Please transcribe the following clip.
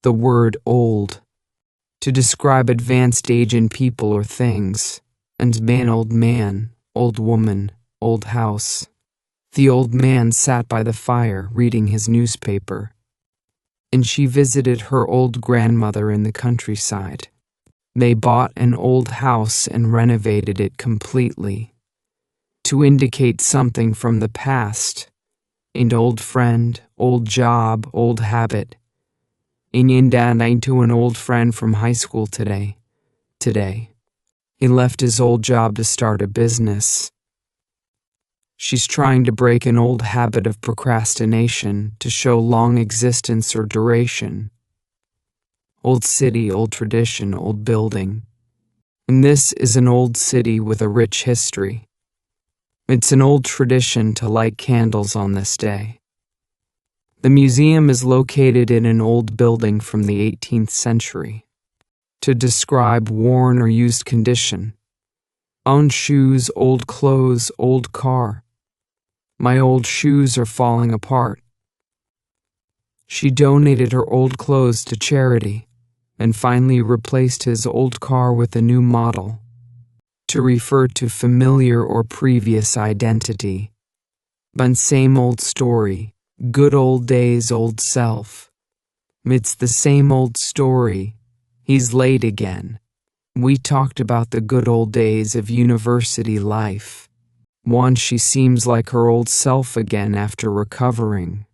The word old, to describe advanced age in people or things, and man, old woman, old house. The old man sat by the fire reading his newspaper, and she visited her old grandmother in the countryside. They bought an old house and renovated it completely, to indicate something from the past, an old friend, old job, old habit. To an old friend from high school today. He left his old job to start a business. She's trying to break an old habit of procrastination to show long existence or duration. Old city, old tradition, old building. And this is an old city with a rich history. It's an old tradition to light candles on this day. The museum is located in an old building from the 18th century. To describe worn or used condition. Old shoes, old clothes, old car. My old shoes are falling apart. She donated her old clothes to charity and finally replaced his old car with a new model. To refer to familiar or previous identity. But same old story. Good old days, old self. It's the same old story. He's late again. We talked about the good old days of university life. She seems like her old self again after recovering.